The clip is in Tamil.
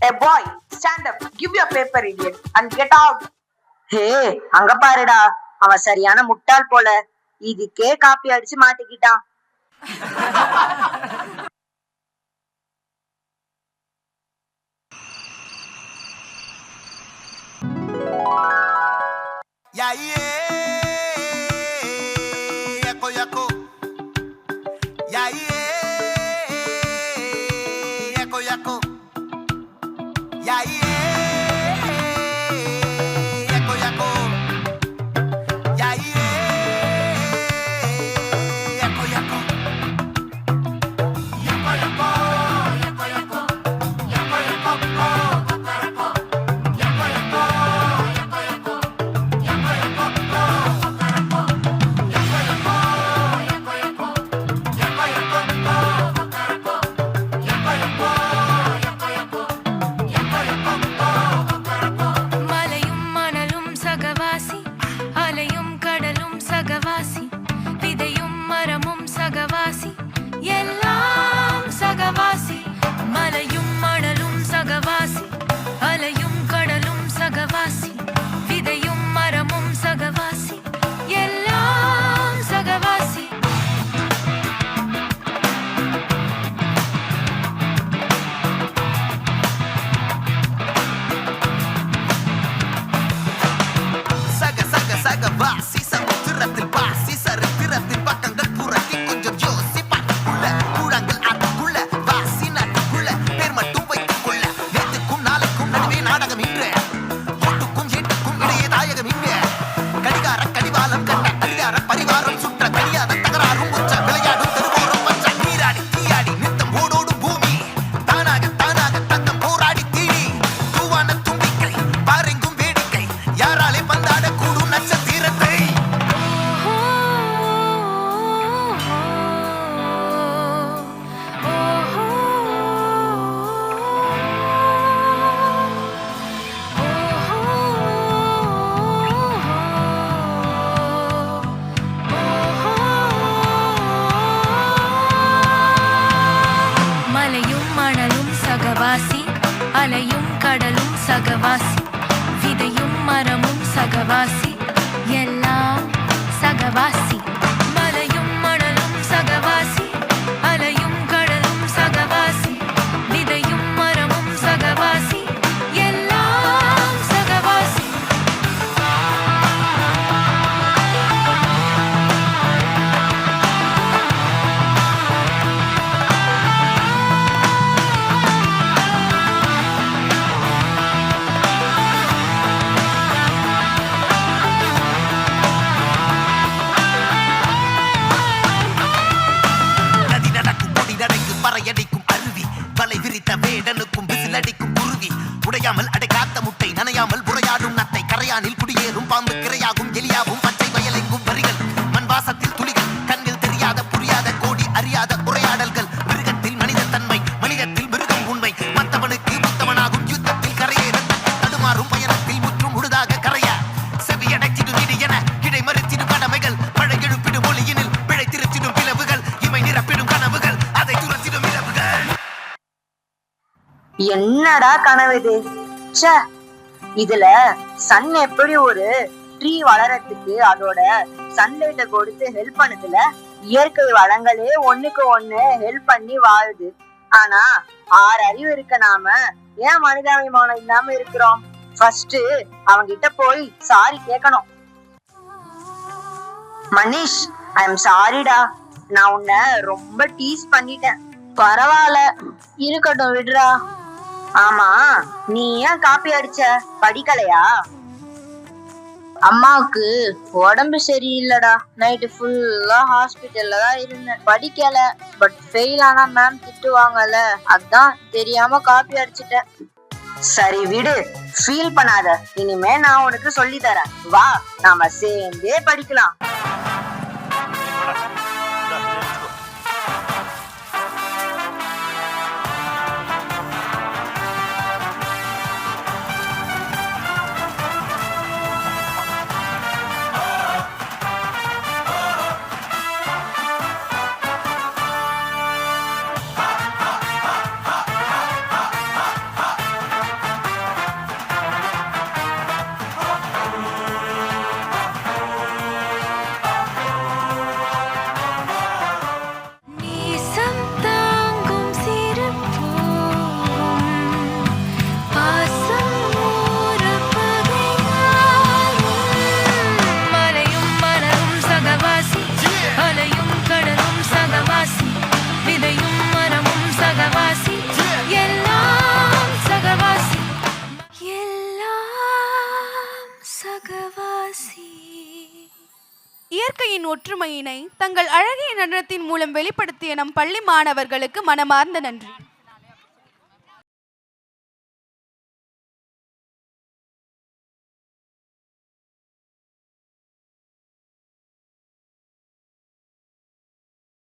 A boy, stand up, give your paper, idiot, and get out. ஹே, அங்க பாருடா, அவன் சரியான முட்டாள் போல. இதுக்கே காப்பி அடிச்சு மாட்டிக்கிட்டான். அலையும் கடலும் சகவாசி, விதையும் மரமும் சகவாசி, எல்லாம் சகவாசி. மலையும் மணலும் சகவாசி, அலையும் கடலும் சகவாசி, விதையும் மரமும் சகவாசி, எல்லாம் சகவாசி. பறையடிக்கும் அருவி, வலை விரித்த வேடனுக்கும் விசிலடிக்கும் குருவி, உடையாமல் அடை காத்த முட்டை, நனையாமல் புறையாடும் நத்தை, கரையானில் குடியேறும் பாம்பு, கிரையாகும் எலியாகும் பச்சை வயலெங்கும் வரிகள், மண் வாசத்தில் துளிகள், கண்ணில் தெரியாத புரியாத கோடி அறியாத உரையாடல்கள், மிருகத்தில் மனித தன்மை, மனிதத்தில் மிருகம் உண்மை, மத்தவனுக்கு முத்தவனாகும் யுத்தத்தில் கரையேற தடுமாறும் பயணத்தில் முற்றும் முழுதாக கரைய, செவியடைச்சிடும் இடி என இடை மறுத்திடும் கடமைகள், மழை எழுப்பிடும் ஒளியினில் பிழை திருச்சிடும் பிளவுகள், இமை நிரப்பிடும் கனவுகள், என்னடா கனவு இது? இதுல சன் எப்படி ஒரு ட்ரீ வளரத்துக்கு அதோட சன்லைட்ட கொடுத்து ஹெல்ப் பண்ணுதுல. இயற்கை வளங்களே ஒண்ணுக்கு ஒண்ணு ஹெல்ப் பண்ணி வாழுது. ஆனா 6 அறிவு இருக்க நாம ஏன் மனிதாபிமானம் இல்லாம இருக்கிறோம்? ஃபர்ஸ்ட் அவங்க கிட்ட போய் சாரி கேட்கணும். மனிஷ், ஐ எம் சாரிடா, நான் உன்னை ரொம்ப டீஸ் பண்ணிட்டேன். பரவாயில்ல, இருக்கட்டும், விடுறா. ஆமா, நீ ஏன் காப்பி அடிச்ச? படிக்கலையா? அம்மாவுக்கு உடம்பு சரியில்லடா. நைட்டு ஃபுல்லா ஹாஸ்பிட்டல்ல தான் இருந்தேன். படிக்கல, பட் ஃபெயில் ஆனா மேம் திட்டுவாங்கல்ல, அதான் தெரியாம காப்பி அடிச்சிட்டேன். சரி விடு, ஃபீல் பண்ணாத. இனிமே நான் உனக்கு சொல்லி தரேன். வா, நாம சேர்ந்தே படிக்கலாம். சகவாசி. இயற்கையின் ஒற்றுமையினை தங்கள் அழகிய நடனத்தின் மூலம் வெளிப்படுத்திய நம் பள்ளி மாணவர்களுக்கு மனமார்ந்த நன்றி.